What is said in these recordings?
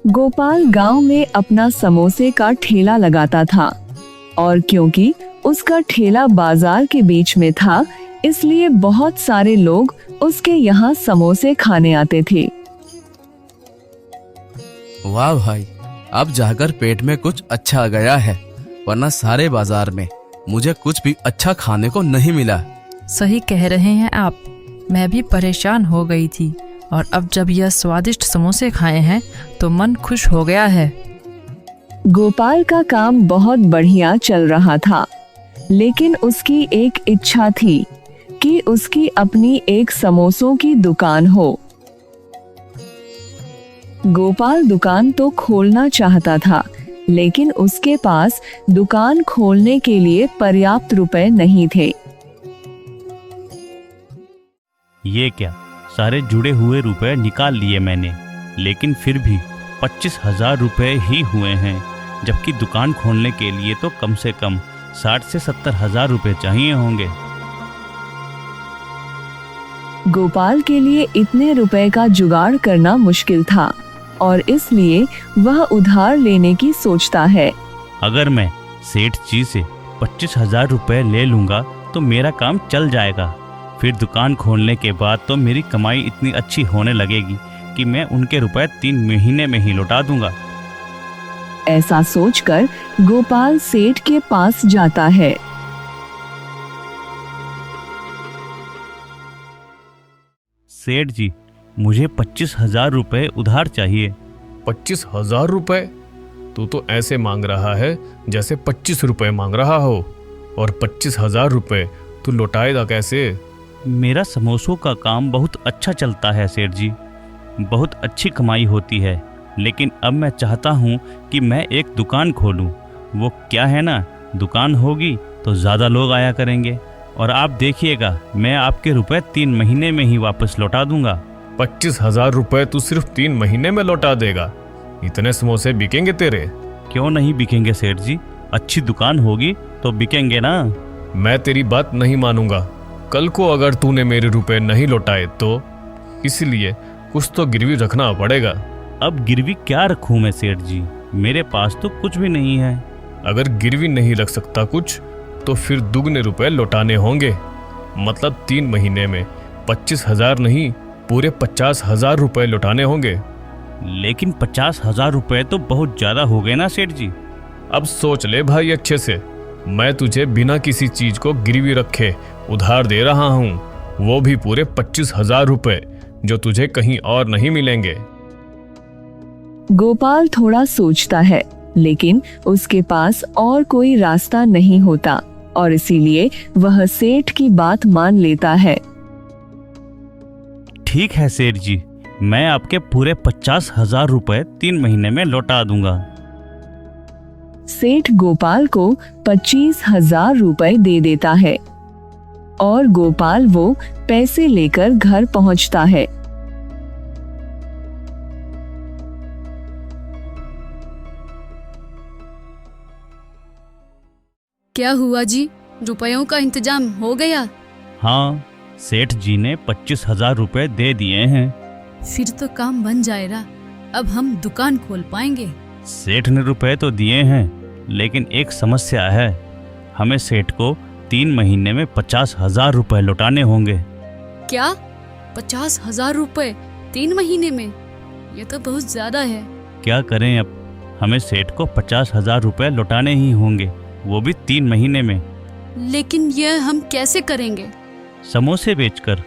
गोपाल गांव में अपना समोसे का ठेला लगाता था और क्योंकि उसका ठेला बाजार के बीच में था, इसलिए बहुत सारे लोग उसके यहाँ समोसे खाने आते थे। वाह भाई, अब जाकर पेट में कुछ अच्छा आ गया है, वरना सारे बाजार में मुझे कुछ भी अच्छा खाने को नहीं मिला। सही कह रहे हैं आप, मैं भी परेशान हो गई थी और अब जब यह स्वादिष्ट समोसे खाए हैं तो मन खुश हो गया है। गोपाल का काम बहुत बढ़िया चल रहा था, लेकिन उसकी एक इच्छा थी कि उसकी अपनी एक समोसों की दुकान हो। गोपाल दुकान तो खोलना चाहता था, लेकिन उसके पास दुकान खोलने के लिए पर्याप्त रुपए नहीं थे। ये क्या, सारे जुड़े हुए रुपए निकाल लिए मैंने, लेकिन फिर भी 25,000 रुपए ही हुए हैं, जबकि दुकान खोलने के लिए तो कम से कम 60 से 70,000 रुपए चाहिए होंगे। गोपाल के लिए इतने रुपए का जुगाड़ करना मुश्किल था और इसलिए वह उधार लेने की सोचता है। अगर मैं सेठ जी से 25,000 रुपए ले लूँगा तो मेरा काम चल जाएगा। फिर दुकान खोलने के बाद तो मेरी कमाई इतनी अच्छी होने लगेगी कि मैं उनके रुपए 3 महीने में ही लौटा दूंगा। ऐसा सोचकर गोपाल सेठ के पास जाता है। सेठ जी, मुझे 25,000 रुपए उधार चाहिए। 25,000 रुपए? तू तो ऐसे मांग रहा है जैसे 25 रुपए मांग रहा हो, और 25,000 रुपए तू लौटाएगा कैसे? मेरा समोसों का काम बहुत अच्छा चलता है सेठ जी, बहुत अच्छी कमाई होती है, लेकिन अब मैं चाहता हूँ कि मैं एक दुकान खोलूँ। वो क्या है ना, दुकान होगी तो ज़्यादा लोग आया करेंगे और आप देखिएगा मैं आपके रुपए 3 महीने में ही वापस लौटा दूंगा। 25,000 रुपए तू सिर्फ 3 महीने में लौटा देगा? इतने समोसे बिकेंगे तेरे? क्यों नहीं बिकेंगे सेठ जी, अच्छी दुकान होगी तो बिकेंगे ना। मैं तेरी बात नहीं मानूंगा। कल को अगर तूने मेरे रुपए नहीं लौटाए तो, इसलिए कुछ तो गिरवी रखना पड़ेगा। अब गिरवी क्या रखूं मैं सेठ जी, मेरे पास तो कुछ भी नहीं है। अगर गिरवी नहीं रख सकता कुछ, तो फिर दुगने रुपए लौटाने होंगे। मतलब 3 महीने में 25,000 नहीं, पूरे 50,000 रुपए लौटाने होंगे। लेकिन 50,000 रुपए तो बहुत ज्यादा हो गए ना सेठ जी। अब सोच ले भाई अच्छे से, मैं तुझे बिना किसी चीज को गिरवी रखे उधार दे रहा हूँ, वो भी पूरे 25,000 रुपए, जो तुझे कहीं और नहीं मिलेंगे। गोपाल थोड़ा सोचता है, लेकिन उसके पास और कोई रास्ता नहीं होता और इसीलिए वह सेठ की बात मान लेता है। ठीक है सेठ जी, मैं आपके पूरे 50,000 रुपए 3 महीने में लौटा दूंगा। सेठ गोपाल को 25,000 रुपए दे देता है और गोपाल वो पैसे लेकर घर पहुंचता है। क्या हुआ जी, रुपयों का इंतजाम हो गया? हाँ, सेठ जी ने 25,000 रुपए दे दिए हैं। फिर तो काम बन जाएगा, अब हम दुकान खोल पाएंगे। सेठ ने रुपए तो दिए हैं, लेकिन एक समस्या है, हमें सेठ को 3 महीने में 50,000 रुपए लौटाने होंगे। क्या 50,000 रुपए 3 महीने में? ये तो बहुत ज्यादा है। क्या करें अब, हमें सेठ को 50,000 रुपए लौटाने ही होंगे, वो भी 3 महीने में। लेकिन यह हम कैसे करेंगे? समोसे बेचकर।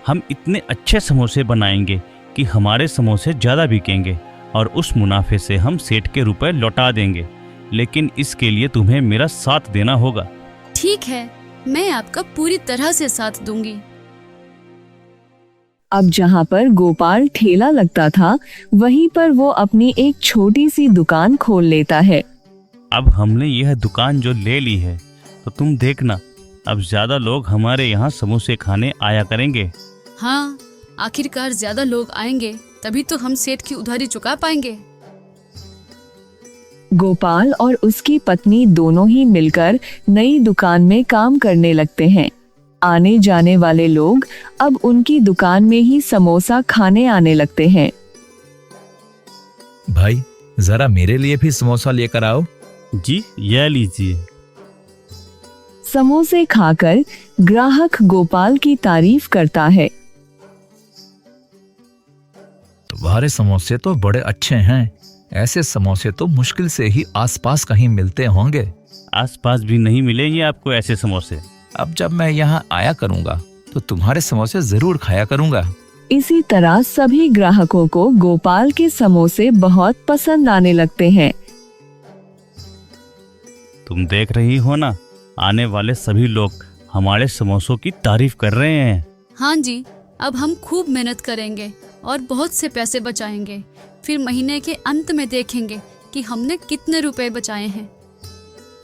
हम इतने अच्छे समोसे बनाएंगे कि हमारे समोसे ज़्यादा बिकेंगे और उस मुनाफे से हम सेठ के रुपए लौटा देंगे, लेकिन इसके लिए तुम्हें मेरा साथ देना होगा। ठीक है, मैं आपका पूरी तरह से साथ दूंगी। अब जहाँ पर गोपाल ठेला लगता था, वहीं पर वो अपनी एक छोटी सी दुकान खोल लेता है। अब हमने यह दुकान जो ले ली है, तो तुम देखना अब ज़्यादा लोग हमारे यहाँ समोसे खाने आया करेंगे। हाँ, आखिरकार ज्यादा लोग आएंगे, तभी तो हम सेठ की उधारी चुका पाएंगे। गोपाल और उसकी पत्नी दोनों ही मिलकर नई दुकान में काम करने लगते हैं। आने जाने वाले लोग अब उनकी दुकान में ही समोसा खाने आने लगते हैं। भाई जरा मेरे लिए भी समोसा लेकर आओ। जी, यह लीजिए। समोसे खाकर ग्राहक गोपाल की तारीफ करता है। तुम्हारे समोसे तो बड़े अच्छे हैं। ऐसे समोसे तो मुश्किल से ही आसपास कहीं मिलते होंगे। आसपास भी नहीं मिलेंगे आपको ऐसे समोसे। अब जब मैं यहाँ आया करूँगा तो तुम्हारे समोसे जरूर खाया करूँगा। इसी तरह सभी ग्राहकों को गोपाल के समोसे बहुत पसंद आने लगते हैं। तुम देख रही हो ना, आने वाले सभी लोग हमारे समोसों की तारीफ कर रहे हैं। हाँ जी, अब हम खूब मेहनत करेंगे और बहुत से पैसे बचाएंगे। फिर महीने के अंत में देखेंगे कि हमने कितने रुपए बचाए हैं।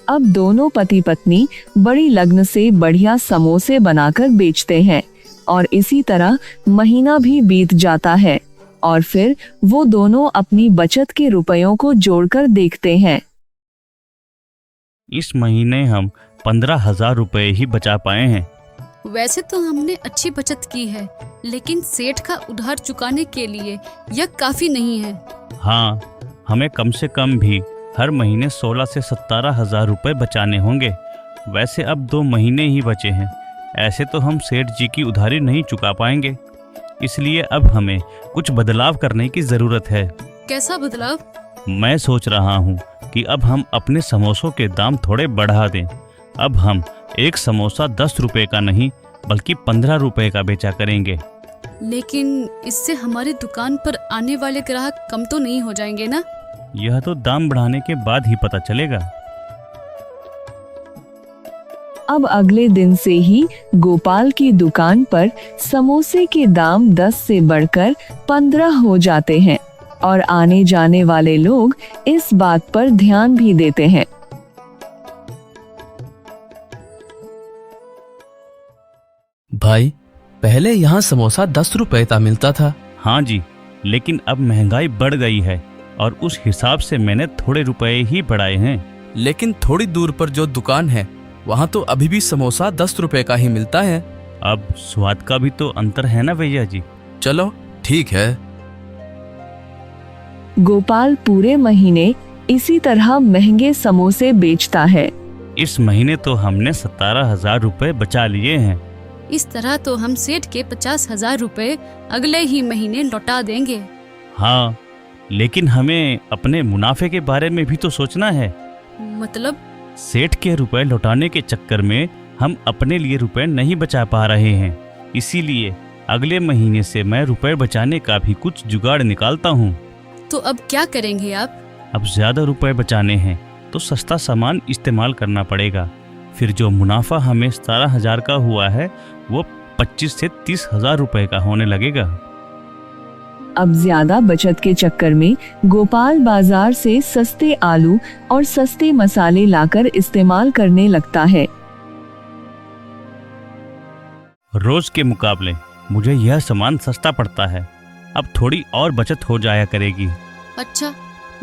अब दोनों पति पत्नी बड़ी लगन से बढ़िया समोसे बनाकर बेचते हैं और इसी तरह महीना भी बीत जाता है और फिर वो दोनों अपनी बचत के रुपयों को जोड़कर देखते हैं। इस महीने हम 15,000 रुपए ही बचा पाए हैं। वैसे तो हमने अच्छी बचत की है, लेकिन सेठ का उधार चुकाने के लिए यह काफी नहीं है। हाँ, हमें कम से कम भी हर महीने 16 से 17,000 रुपए बचाने होंगे। वैसे अब 2 महीने ही बचे हैं। ऐसे तो हम सेठ जी की उधारी नहीं चुका पाएंगे, इसलिए अब हमें कुछ बदलाव करने की जरूरत है। कैसा बदलाव? मैं सोच रहा हूँ कि अब हम अपने समोसों के दाम थोड़े बढ़ा दें। अब हम एक समोसा 10 रुपए का नहीं बल्कि 15 रुपए का बेचा करेंगे। लेकिन इससे हमारी दुकान पर आने वाले ग्राहक कम तो नहीं हो जाएंगे ना? यह तो दाम बढ़ाने के बाद ही पता चलेगा। अब अगले दिन से ही गोपाल की दुकान पर समोसे के दाम 10 से बढ़कर 15 हो जाते हैं और आने जाने वाले लोग इस बात पर ध्यान भी देते हैं। भाई, पहले यहाँ समोसा 10 रुपए का मिलता था। हाँ जी, लेकिन अब महंगाई बढ़ गई है और उस हिसाब से मैंने थोड़े रुपए ही बढ़ाए हैं। लेकिन थोड़ी दूर पर जो दुकान है वहाँ तो अभी भी समोसा 10 रुपए का ही मिलता है। अब स्वाद का भी तो अंतर है ना भैया जी। चलो ठीक है। गोपाल पूरे महीने इसी तरह महंगे समोसे बेचता है। इस महीने तो हमने 17,000 रुपए बचा लिए हैं। इस तरह तो हम सेठ के 50,000 रुपए अगले ही महीने लौटा देंगे। हाँ, लेकिन हमें अपने मुनाफे के बारे में भी तो सोचना है। मतलब? सेठ के रुपए लौटाने के चक्कर में हम अपने लिए रुपए नहीं बचा पा रहे हैं। इसीलिए अगले महीने से मैं रुपए बचाने का भी कुछ जुगाड़ निकालता हूँ। तो अब क्या करेंगे आप? अब ज्यादा रुपए बचाने हैं तो सस्ता सामान इस्तेमाल करना पड़ेगा। फिर जो मुनाफा हमें 17,000 का हुआ है वो 25 से 30,000 रुपए का होने लगेगा। अब ज्यादा बचत के चक्कर में गोपाल बाजार से सस्ते आलू और सस्ते मसाले लाकर इस्तेमाल करने लगता है। रोज के मुकाबले मुझे यह सामान सस्ता पड़ता है। अब थोड़ी और बचत हो जाया करेगी। अच्छा,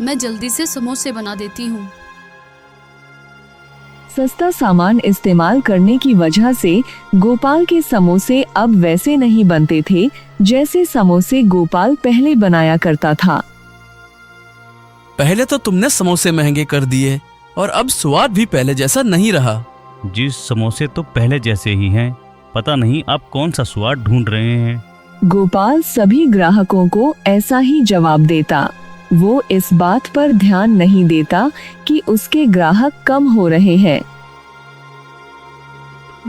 मैं जल्दी से समोसे बना देती हूँ। सस्ता सामान इस्तेमाल करने की वजह से गोपाल के समोसे अब वैसे नहीं बनते थे जैसे समोसे गोपाल पहले बनाया करता था। पहले तो तुमने समोसे महंगे कर दिए और अब स्वाद भी पहले जैसा नहीं रहा। जी, समोसे तो पहले जैसे ही हैं। पता नहीं आप कौन सा स्वाद ढूंढ रहे हैं। गोपाल सभी ग्राहकों को ऐसा ही जवाब देता। वो इस बात पर ध्यान नहीं देता कि उसके ग्राहक कम हो रहे हैं।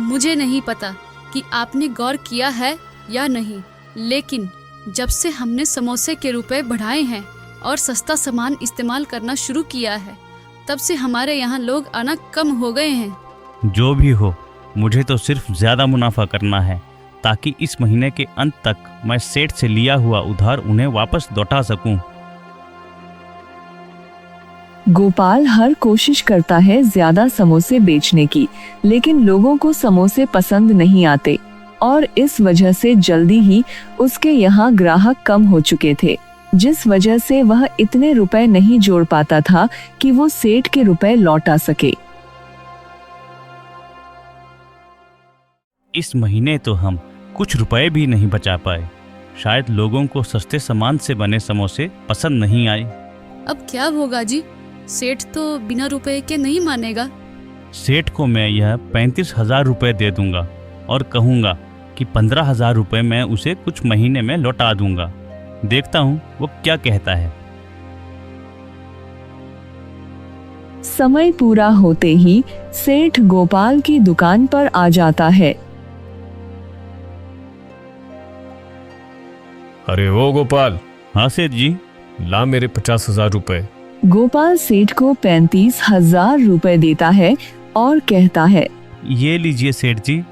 मुझे नहीं पता कि आपने गौर किया है या नहीं, लेकिन जब से हमने समोसे के रुपए बढ़ाए हैं और सस्ता सामान इस्तेमाल करना शुरू किया है, तब से हमारे यहाँ लोग आना कम हो गए हैं। जो भी हो, मुझे तो सिर्फ ज्यादा मुनाफा करना है ताकि इस महीने के अंत तक मैं सेठ से लिया हुआ उधार उन्हें वापस लौटा सकूं। गोपाल हर कोशिश करता है ज्यादा समोसे बेचने की, लेकिन लोगों को समोसे पसंद नहीं आते और इस वजह से जल्दी ही उसके यहाँ ग्राहक कम हो चुके थे, जिस वजह से वह इतने रुपए नहीं जोड़ पाता था कि वो सेठ के रुपए लौटा सके। इस महीने तो हम कुछ रुपए भी नहीं बचा पाए। शायद लोगों को सस्ते सामान से बने समोसे पसंद नहीं आए। अब क्या होगा जी? सेठ तो बिना रुपए के नहीं मानेगा। सेठ को मैं यह 35,000 रुपये दे दूंगा और कहूँगा कि 15,000 रुपये मैं उसे कुछ महीने में लौटा दूंगा। देखता हूँ वो क्या कहता है। समय पूरा होते ही सेठ गोपाल की दुकान पर आ जाता है। अरे ओ गोपाल, हाँ सेठ जी। ला मेरे 50,000 रुपए। गोपाल सेठ को 35,000 रुपए देता है और कहता है, ये लीजिए सेठ जी,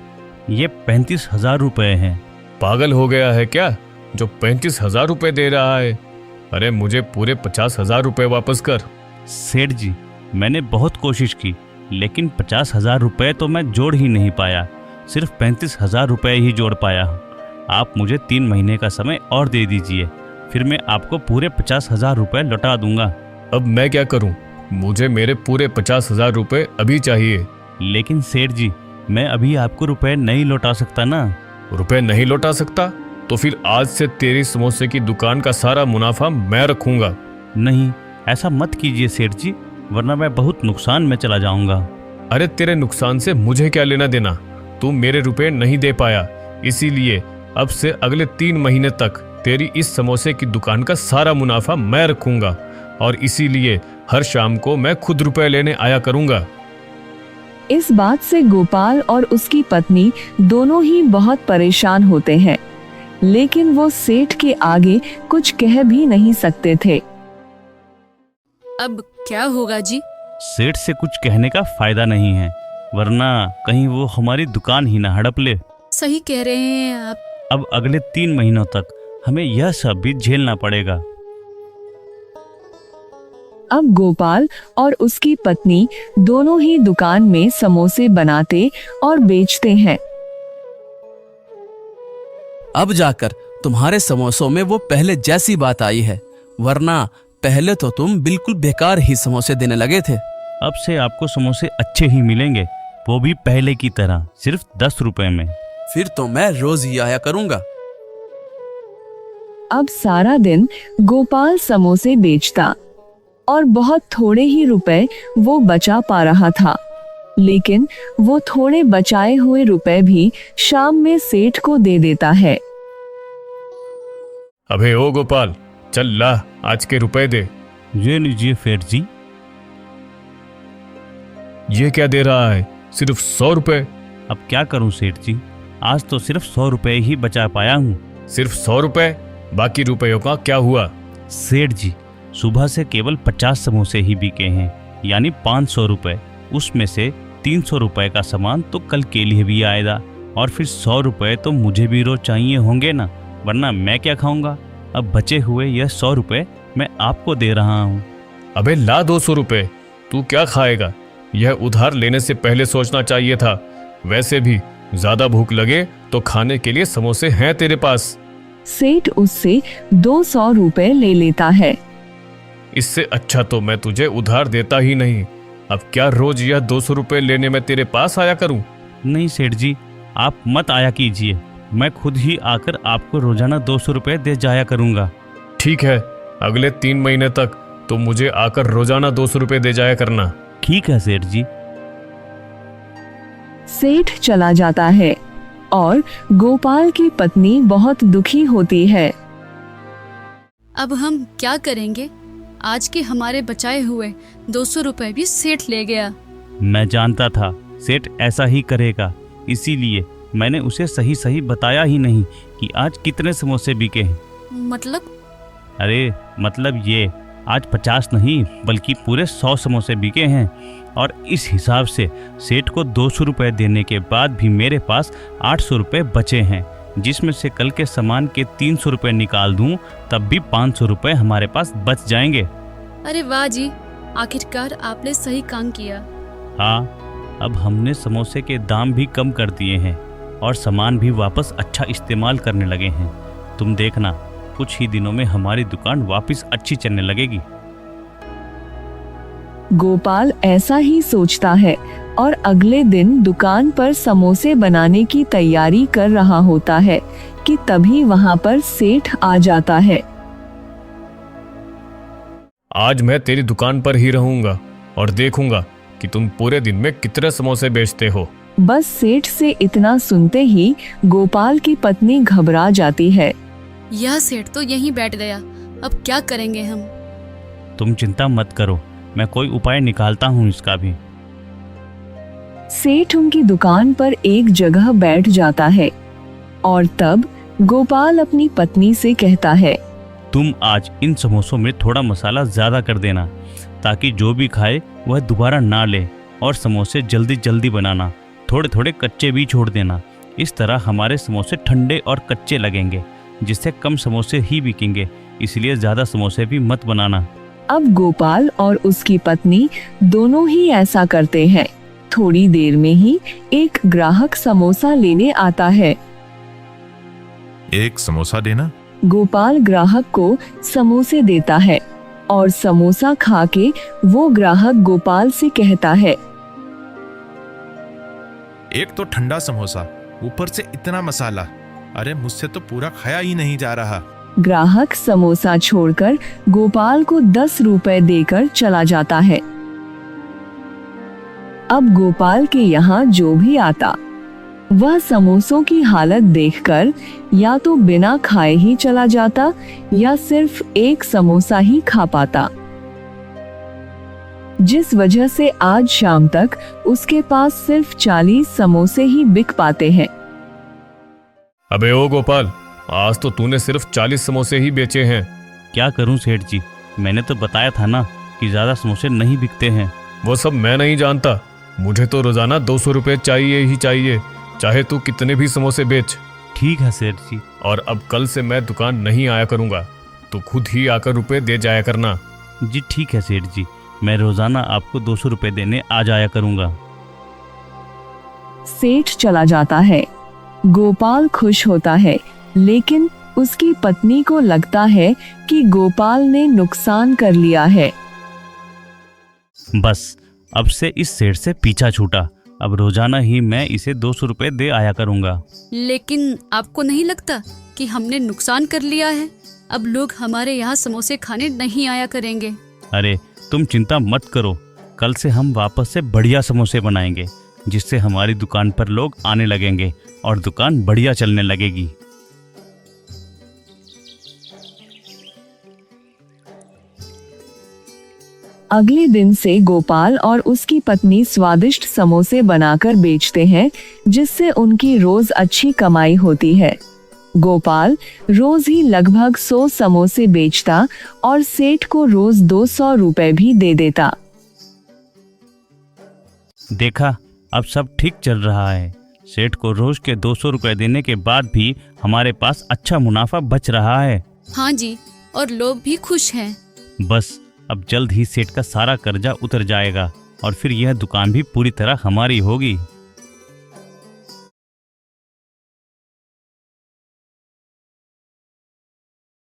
ये 35,000 रुपये हैं। पागल हो गया है क्या जो 35,000 रुपए दे रहा है? अरे मुझे पूरे 50,000 रुपए वापस कर। सेठ जी, मैंने बहुत कोशिश की लेकिन 50,000 रुपये तो मैं जोड़ ही नहीं पाया। सिर्फ 35,000 रुपये ही जोड़ पाया हूँ। आप मुझे 3 महीने का समय और दे दीजिए, फिर मैं आपको पूरे 50,000 रुपये लौटा दूंगा। अब मैं क्या करूं? मुझे मेरे पूरे 50,000 रुपए अभी चाहिए। लेकिन सेठ जी, मैं अभी आपको रुपए नहीं लौटा सकता ना। रुपए नहीं लौटा सकता? तो फिर आज से तेरी समोसे की दुकान का सारा मुनाफा मैं रखूंगा। नहीं, ऐसा मत कीजिए सेठ जी, वरना मैं बहुत नुकसान में चला जाऊंगा। अरे तेरे नुकसान से मुझे क्या लेना देना? तू मेरे रुपए नहीं दे पाया, इसीलिए अब से अगले 3 महीने तक तेरी इस समोसे की दुकान का सारा मुनाफा मैं रखूंगा और इसीलिए हर शाम को मैं खुद रुपए लेने आया करूंगा। इस बात से गोपाल और उसकी पत्नी दोनों ही बहुत परेशान होते हैं, लेकिन वो सेठ के आगे कुछ कह भी नहीं सकते थे। अब क्या होगा जी? सेठ से कुछ कहने का फायदा नहीं है, वरना कहीं वो हमारी दुकान ही ना हड़प ले। सही कह रहे हैं आप। अब अगले 3 महीनों तक हमें यह सब भी झेलना पड़ेगा। अब गोपाल और उसकी पत्नी दोनों ही दुकान में समोसे बनाते और बेचते हैं। अब जाकर तुम्हारे समोसों में वो पहले जैसी बात आई है, वरना पहले तो तुम बिल्कुल बेकार ही समोसे देने लगे थे। अब से आपको समोसे अच्छे ही मिलेंगे, वो भी पहले की तरह, सिर्फ 10 रुपए में। फिर तो मैं रोज ही आया करूंगा। अब सारा दिन गोपाल समोसे बेचता और बहुत थोड़े ही रुपए वो बचा पा रहा था, लेकिन वो थोड़े बचाए हुए रुपए भी शाम में सेठ को दे देता है। अबे ओ गोपाल, चल ला आज के रुपए दे। ये लीजिए सेठ जी। ये क्या दे रहा है? सिर्फ 100 रुपए? अब क्या करूं सेठ जी, आज तो सिर्फ 100 रुपए ही बचा पाया हूँ। सिर्फ 100 रुपए? बाकी रुपयों का क्या हुआ? सेठ जी, सुबह से केवल 50 समोसे ही बिके हैं, यानी 500 रुपए। उसमें से 300 रुपए का सामान तो कल के लिए भी आएगा, और फिर 100 रुपए तो मुझे भी रोज चाहिए होंगे ना, वरना मैं क्या खाऊंगा। अब बचे हुए यह 100 रुपए मैं आपको दे रहा हूँ। अबे ला 200 रुपए। तू क्या खाएगा? यह उधार लेने से पहले सोचना चाहिए था। वैसे भी ज्यादा भूख लगे तो खाने के लिए समोसे हैं तेरे पास। सेठ उससे 200 रुपए ले लेता है। इससे अच्छा तो मैं तुझे उधार देता ही नहीं। अब क्या रोज यह 200 रुपए लेने में तेरे पास आया करूं? नहीं सेठ जी, आप मत आया कीजिए, मैं खुद ही आकर आपको रोजाना 200 रुपए दे जाया करूंगा। ठीक है, अगले 3 महीने तक तो मुझे आकर रोजाना 200 रुपए दे जाया करना। ठीक है सेठ जी। सेठ चला जाता है और गोपाल की पत्नी बहुत दुखी होती है। अब हम क्या करेंगे? आज के हमारे बचाए हुए 200 रुपए भी सेठ ले गया। मैं जानता था सेठ ऐसा ही करेगा, इसीलिए मैंने उसे सही सही बताया ही नहीं कि आज कितने समोसे बिके हैं। मतलब? अरे मतलब ये, आज 50 नहीं बल्कि पूरे 100 समोसे बिके हैं, और इस हिसाब से सेठ को 200 रुपये देने के बाद भी मेरे पास 800 रुपये बचे हैं, जिसमें से कल के सामान के 300 रुपये निकाल दूं तब भी 500 रुपये हमारे पास बच जाएंगे। अरे वाह जी, आखिरकार आपने सही काम किया। हाँ, अब हमने समोसे के दाम भी कम कर दिए हैं और सामान भी वापस अच्छा इस्तेमाल करने लगे हैं। तुम देखना, कुछ ही दिनों में हमारी दुकान वापस अच्छी चलने लगेगी। गोपाल ऐसा ही सोचता है और अगले दिन दुकान पर समोसे बनाने की तैयारी कर रहा होता है कि तभी वहां पर सेठ आ जाता है। आज मैं तेरी दुकान पर ही रहूंगा और देखूंगा कि तुम पूरे दिन में कितने समोसे बेचते हो। बस सेठ से इतना सुनते ही गोपाल की पत्नी घबरा जाती है। यह सेठ तो यहीं बैठ गया, अब क्या करेंगे हम? तुम चिंता मत करो, मैं कोई उपाय निकालता हूँ इसका भी। सेठ उनकी दुकान पर एक जगह बैठ जाता है और तब गोपाल अपनी पत्नी से कहता है, तुम आज इन समोसों में थोड़ा मसाला ज़्यादा कर देना ताकि जो भी खाए वह दोबारा ना ले, और समोसे जल्दी जल्दी बनाना, थोड़े थोड़े कच्चे भी छोड़ देना। इस तरह हमारे समोसे ठंडे और कच्चे लगेंगे, जिससे कम समोसे ही बिकेंगे, इसलिए ज़्यादा समोसे भी मत बनाना। अब गोपाल और उसकी पत्नी दोनों ही ऐसा करते हैं। थोड़ी देर में ही एक ग्राहक समोसा लेने आता है। एक समोसा देना। गोपाल ग्राहक को समोसे देता है और समोसा खा के वो ग्राहक गोपाल से कहता है, एक तो ठंडा समोसा, ऊपर से इतना मसाला, अरे मुझसे तो पूरा खाया ही नहीं जा रहा। ग्राहक समोसा छोड़कर गोपाल को 10 रुपए देकर चला जाता है। अब गोपाल के यहाँ जो भी आता वह समोसों की हालत देखकर या तो बिना खाए ही चला जाता या सिर्फ एक समोसा ही खा पाता, जिस वजह से आज शाम तक उसके पास सिर्फ 40 समोसे ही बिक पाते हैं। अबे ओ गोपाल, आज तो तूने सिर्फ 40 समोसे ही बेचे हैं। क्या करूं सेठ जी, मैंने तो बताया था ना कि ज़्यादा समोसे नहीं बिकते हैं। वो सब मैं नहीं जानता, मुझे तो रोजाना 200 रुपए चाहिए ही चाहिए, चाहे तू कितने भी समोसे बेच। ठीक है सेठ जी। और अब कल से मैं दुकान नहीं आया करूंगा, तू खुद ही आकर रुपए दे जाया करना। जी ठीक है सेठ जी, मैं रोज़ाना आपको 200 रुपये देने आ जाया करूंगा। सेठ चला जाता है। गोपाल खुश होता है, लेकिन उसकी पत्नी को लगता है कि गोपाल ने नुकसान कर लिया है। बस अब से इस सेठ से पीछा छूटा, अब रोजाना ही मैं इसे 200 रुपये दे आया करूंगा। लेकिन आपको नहीं लगता कि हमने नुकसान कर लिया है? अब लोग हमारे यहाँ समोसे खाने नहीं आया करेंगे। अरे तुम चिंता मत करो, कल से हम वापस से बढ़िया समोसे बनाएंगे, जिससे हमारी दुकान पर लोग आने लगेंगे और दुकान बढ़िया चलने लगेगी। अगले दिन से गोपाल और उसकी पत्नी स्वादिष्ट समोसे बनाकर बेचते हैं, जिससे उनकी रोज अच्छी कमाई होती है। गोपाल रोज ही लगभग 100 समोसे बेचता और सेठ को रोज 200 रुपए भी दे देता। देखा, अब सब ठीक चल रहा है। सेठ को रोज के 200 रुपये देने के बाद भी हमारे पास अच्छा मुनाफा बच रहा है। हाँ जी, और लोग भी खुश हैं। बस अब जल्द ही सेठ का सारा कर्जा उतर जाएगा और फिर यह दुकान भी पूरी तरह हमारी होगी।